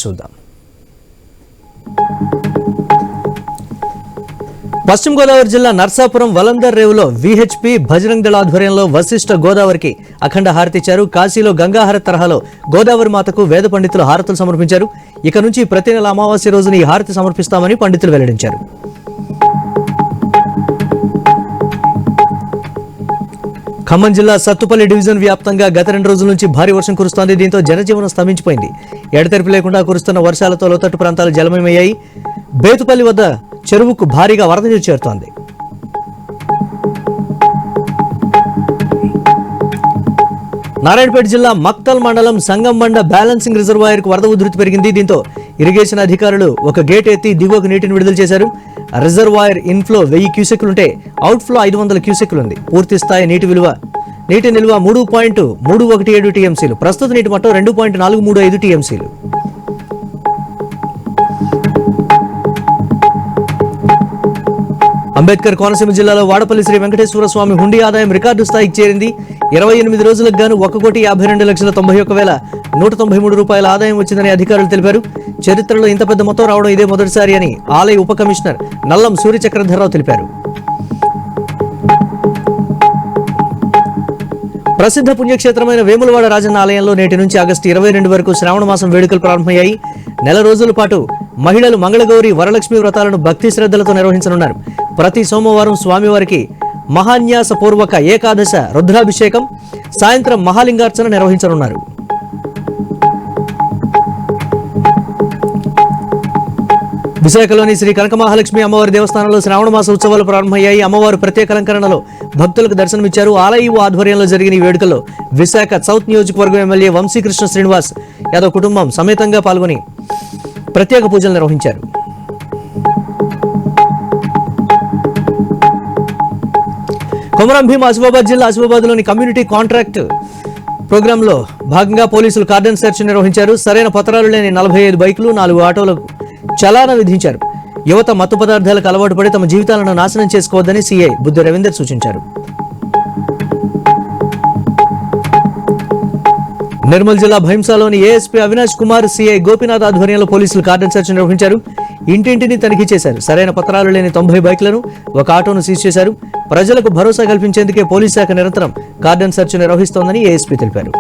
చూద్దాం. పశ్చిమ గోదావరి జిల్లా నర్సాపురం వలందర్ రేవులో విహెచ్పి భజరంగ్ దళ ఆధ్వర్యంలో వశిష్ఠ గోదావరికి అఖండ హారతిచ్చారు. కాశీలో గంగాహారతి తరహాలో గోదావరి మాతకు వేద పండితులు హారతులు సమర్పించారు. ఇక నుంచి ప్రతి నెల అమావాస్య రోజున ఈ హారతి సమర్పిస్తామని పండితులు వెల్లడించారు. ఖమ్మం జిల్లా సత్తుపల్లి డివిజన్ వ్యాప్తంగా గత 2 రోజుల నుంచి భారీ వర్షం కురుస్తోంది. దీంతో జనజీవనం స్తంభించిపోయింది. ఎడతెరిపి లేకుండా కురుస్తున్న వర్షాలతో లోతట్టు ప్రాంతాలు జలమయమయ్యాయి. బేతుపల్లి వద్ద చెరువుకు భారీగా వరద నీరు చేరుతోంది. నారాయణపేట జిల్లా మక్తల్ మండలం సంగంబండ బ్యాలెన్సింగ్ రిజర్వాయర్ కు వరద ఉధృతి పెరిగింది. దీంతో ఇరిగేషన్ అధికారులు ఒక గేట్ ఎత్తి దిగువకు నీటిని విడుదల చేశారు. రిజర్వాయర్ ఇన్ఫ్లో 1000 క్యూసెక్లుంటే అవుట్ఫ్లో 500 క్యూసెక్లు ఉంది. పూర్తి స్థాయి నీటి నిల్వ 3.317 టీఎంసీలు. ప్రస్తుత నీటి మట్టం 2.435 టీఎంసీలు. అంబేద్కర్ కోనసీమ జిల్లాలో వాడపల్లి శ్రీ వెంకటేశ్వర స్వామి హుండీ ఆదాయం రికార్డు స్థాయికి చేరింది. 28 రోజులకు గాను 1,52,91,193 రూపాయల ఆదాయం వచ్చిందని అధికారులు తెలిపారు. చరిత్రలో ఇంత పెద్ద మొత్తం రావడం ఇదే మొదటిసారి అని ఆలయ ఉప కమిషనర్ నల్లం సూర్యచక్రధర్రావు తెలిపారు. ప్రసిద్ధ పుణ్యక్షేత్రమైన వేములవాడ రాజన్న ఆలయంలో నేటి నుంచి ఆగస్టు 22 వరకు శ్రావణ మాసం వేడుకలు ప్రారంభమయ్యాయి. నెల రోజుల పాటు మహిళలు మంగళగౌరి వరలక్ష్మి వ్రతాలను భక్తి శ్రద్ధలతో నిర్వహించనున్నారు. ప్రతి సోమవారం స్వామివారికి మహాన్యాస పూర్వక ఏకాదశ రుద్రాభిషేకం, సాయంత్రం మహాలింగార్చన నిర్వహించనున్నారు. విశాఖలోని శ్రీ కనకమహాలక్ష్మి అమ్మవారి దేవస్థానంలో శ్రావణ మాస ఉత్సవాలు ప్రారంభమయ్యాయి. అమ్మవారు ప్రత్యేక అలంకరణలో భక్తులకు దర్శనమిచ్చారు. ఆలయ ఆధ్వర్యంలో జరిగిన ఈ వేడుకల్లో విశాఖ సౌత్ నియోజకవర్గం ఎమ్మెల్యే వంశీకృష్ణ శ్రీనివాస్ యాదవ్ కుటుంబం సమేతంగా పాల్గొని ప్రత్యేక పూజలు నిర్వహించారు. కొమరం భీం ఆసిఫాబాద్ జిల్లా ఆసిఫాబాద్లోని కమ్యూనిటీ కాంట్రాక్ట్ ప్రోగ్రాంలో భాగంగా పోలీసులు కార్డన్ సెర్చ్ నిర్వహించారు. సరైన పత్రాలు లేని 45 బైకులు, 4 ఆటోలకు చలానా విధించారు. యువత మత్తు పదార్థాలకు అలవాటు పడి తమ జీవితాలను నాశనం చేసుకోవద్దని సీఐ బుద్ధి రవీందర్ సూచించారు. నిర్మల్ జిల్లా భైంసాలోని ఏఎస్పీ అవినాష్ కుమార్, సీఐ గోపీనాథ్ ఆధ్వర్యంలో పోలీసులు కార్డన్ సెర్చ్ నిర్వహించారు. ఇంటింటిని తనిఖీ చేశారు. సరైన పత్రాలు లేని 90 బైకులను, 1 ఆటోను సీజ్ చేశారు. ప్రజలకు భరోసా కల్పించేందుకే పోలీస్ శాఖ నిరంతరం కార్డన్ సెర్చ్ నిర్వహిస్తోందని ఏఎస్పీ తెలిపారు.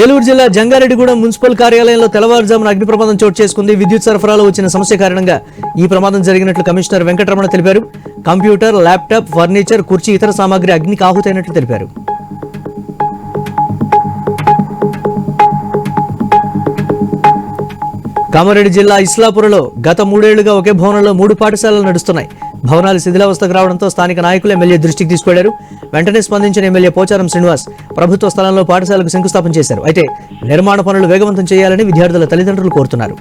ఏలూరు జిల్లా జంగారెడ్డిగూడెం మున్సిపల్ కార్యాలయంలో తెల్లవారుజామున అగ్ని ప్రమాదం చోటు చేసుకుంది. విద్యుత్ సరఫరాలో వచ్చిన సమస్య కారణంగా ఈ ప్రమాదం జరిగినట్లు కమిషనర్ వెంకటరమణ తెలిపారు. కంప్యూటర్, ల్యాప్టాప్, ఫర్నిచర్, కుర్చీ, ఇతర సామాగ్రి అగ్నికి ఆహుతైనట్లు తెలిపారు. కామారెడ్డి జిల్లా ఇస్లాపురలో గత 3 ఏళ్లుగా ఒకే భవనంలో 3 పాఠశాలలు నడుస్తున్నాయి. భవనాలు శిథిలావస్థకు రావడంతో స్థానిక నాయకులు ఎమ్మెల్యే దృష్టికి తీసుకెళ్లారు. వెంటనే స్పందించిన ఎమ్మెల్యే పోచారం శ్రీనివాస్ ప్రభుత్వ స్థలంలో పాఠశాలకు శంకుస్థాపన చేశారు. అయితే నిర్మాణ పనులు వేగవంతం చేయాలని విద్యార్థుల తల్లిదండ్రులు కోరుతున్నారు.